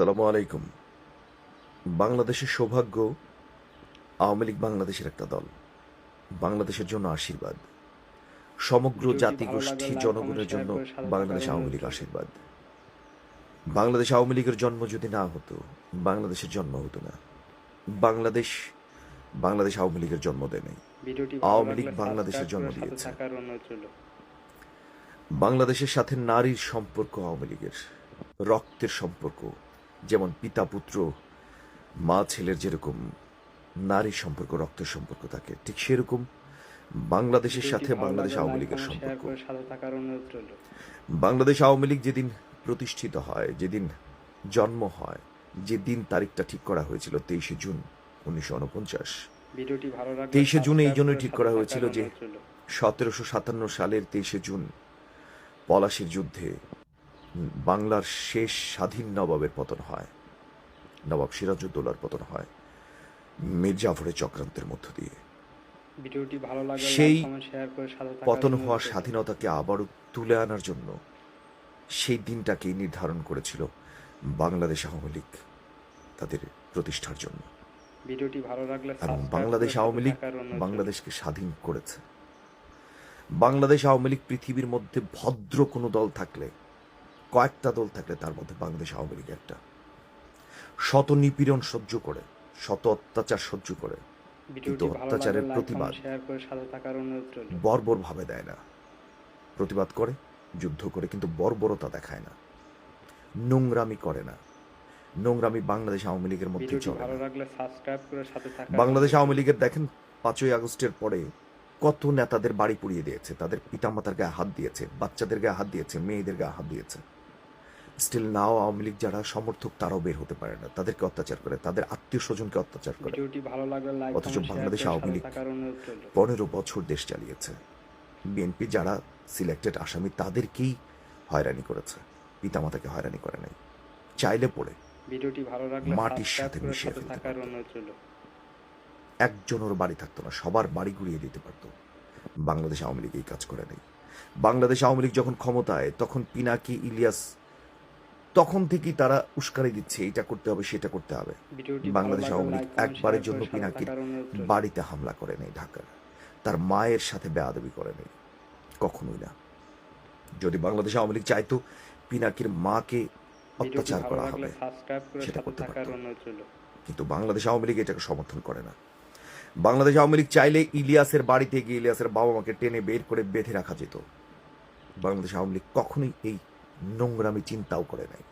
আসসালামু আলাইকুম। বাংলাদেশের সৌভাগ্য, আওয়ামী লীগ বাংলাদেশের একটা দল। বাংলাদেশের জন্য আশীর্বাদ। সমগ্র ভিডিওটি ভালো লাগলে জাতিগোষ্ঠী লাইক কমেন্ট জনগণের শেয়ার জন্য করে সাথে থাকার বাংলাদেশ আওয়ামী অনুরোধ লীগ রইল। আশীর্বাদ। বাংলাদেশ আওয়ামী লীগের জন্ম যদি না হতো, বাংলাদেশের জন্ম হতো না। বাংলাদেশ বাংলাদেশ আওয়ামী লীগের জন্ম দেয় নাই। ভিডিওটি ভালো আওয়ামী লীগ লাগলে বাংলাদেশের সাবস্ক্রাইব জন্ম করে সাথে দিয়েছে। থাকার অনুরোধ রইল। বাংলাদেশের সাথে নারীর সম্পর্ক আওয়ামী লীগের রক্তের সম্পর্ক, যেমন পিতা পুত্র, মা ছেলের যেরকম নারীর সম্পর্ক, রক্তের সম্পর্ক থাকে, ঠিক সেরকম বাংলাদেশের ভিডিওটি সাথে ভালো বাংলাদেশ লাগলে আওয়ামী লাইক লীগের কমেন্ট শেয়ার সম্পর্ক। করে সাথে থাকার অনুরোধ রইল। বাংলাদেশ আওয়ামী লীগ যেদিন প্রতিষ্ঠিত হয়, যেদিন জন্ম হয়, যে দিন তারিখটা ঠিক করা হয়েছিল 23শে জুন 1949। ভিডিওটি ভালো লাগলে 23শে জুন এই সাবস্ক্রাইব জন্যই করে ঠিক সাথে করা থাকার হয়েছিল যে অনুরোধ রইল। 1757 সালের 23শে জুন পলাশির যুদ্ধে বাংলার শেষ স্বাধীন নবাবের পতন হয়। নবাব সিরাজউদ্দৌলার পতন হয় মীর জাফরের চক্রান্তের মধ্য দিয়ে। ভিডিওটি ভালো লাগলে লাইক সেই কমেন্ট শেয়ার করে সাথে থাকার পতন অনুরোধ হওয়া রইল। স্বাধীনতাকে আবারও তুলে আনার জন্য সেই দিনটাকেই নির্ধারণ করেছিল বাংলাদেশ আওয়ামী লীগ তাদের প্রতিষ্ঠার জন্য। ভিডিওটি ভালো লাগলে এবং সাবস্ক্রাইব বাংলাদেশ করে সাথে আওয়ামী লীগ থাকার অনুরোধ রইল। বাংলাদেশকে স্বাধীন করেছে। বাংলাদেশ আওয়ামী লীগ পৃথিবীর মধ্যে ভদ্র কোনো দল থাকলে, কয়েকটা দল থাকলে, তার মধ্যে বাংলাদেশ আওয়ামী লীগ একটা। শত নিপীড়ন সহ্য করে, শত অত্যাচার সহ্য করে, কিন্তু ভিডিওটি ভালো লাগলে অত্যাচারের লাইক প্রতিবাদ কমেন্ট শেয়ার করে সাথে থাকার অনুরোধ রইল। বর্বরভাবে দেয় না। প্রতিবাদ করে, যুদ্ধ করে, কিন্তু বর্বরতা দেখায় না, নোংরামি করে না। নোংরামি বাংলাদেশ আওয়ামী লীগের মধ্যে ভিডিওটি চলে ভালো না। লাগলে সাবস্ক্রাইব করে সাথে থাকার বাংলাদেশ অনুরোধ আওয়ামী রইল। লীগের দেখেন 5ই আগস্টের পরে কত নেতাদের বাড়ি পুড়িয়ে দিয়েছে, তাদের পিতামাতার গায়ে হাত দিয়েছে, বাচ্চাদের গায়ে হাত দিয়েছে, মেয়েদের গায়ে হাত দিয়েছে। স্টিল নাও আওয়ামী লীগ যারা সমর্থক তারাও বের হতে পারে না, তাদেরকে অত্যাচার করে, তাদের আত্মীয় স্বজনকে অত্যাচার করে। ভিডিওটি ভালো লাগলে লাইক অথচ কমেন্ট শেয়ার বাংলাদেশ করে আওয়ামী সাথে লীগ থাকার অনুরোধ রইল। 15 বছর দেশ চালিয়েছে। বিএনপি যারা সিলেক্টেড আসামি তাদেরকেই হয়রানি করেছে, পিতামাতাকে হয়রানি করে নাই। চাইলে পড়ে ভিডিওটি ভালো লাগলে মাটির সাবস্ক্রাইব সাথে করে মিশিয়ে সাথে ফেলতে থাকার পারত। অনুরোধ রইল। একজনের বাড়ি থাকতো না, সবার বাড়ি ঘুরিয়ে দিতে পারতো। বাংলাদেশ আওয়ামী লীগ এই কাজ করে নেই। বাংলাদেশ আওয়ামী লীগ যখন ক্ষমতায়, তখন পিনাকি, ইলিয়াস, তখন থেকেই তারা উস্কানি দিচ্ছে, এটা করতে হবে, সেটা করতে হবে। ভিডিওটি ভালো বাংলাদেশ লাগলে আওয়ামী লীগ লাইক কমেন্ট একবারের শেয়ার জন্য করে সাথে পিনাকির থাকার অনুরোধ রইল। বাড়িতে হামলা করে নেই, ঢাকার তার মায়ের সাথে বেয়াদবি করে নেই, কখনোই না। যদি বাংলাদেশ আওয়ামী লীগ চাইতো পিনাকির মাকে ভিডিওটি অত্যাচার ভালো করা লাগলে হবে, সাবস্ক্রাইব করে সেটা সাথে করতে থাকার পারতো। অনুরোধ রইল। কিন্তু বাংলাদেশ আওয়ামী লীগ এটাকে সমর্থন করে না। বাংলাদেশ আওয়ামী লীগ চাইলে ইলিয়াসের বাড়িতে গিয়ে ইলিয়াসের বাবা মাকে টেনে বের করে বেঁধে রাখা যেত। বাংলাদেশ আওয়ামী লীগ কখনোই এই নোংরামি চিন্তাও করে নাই।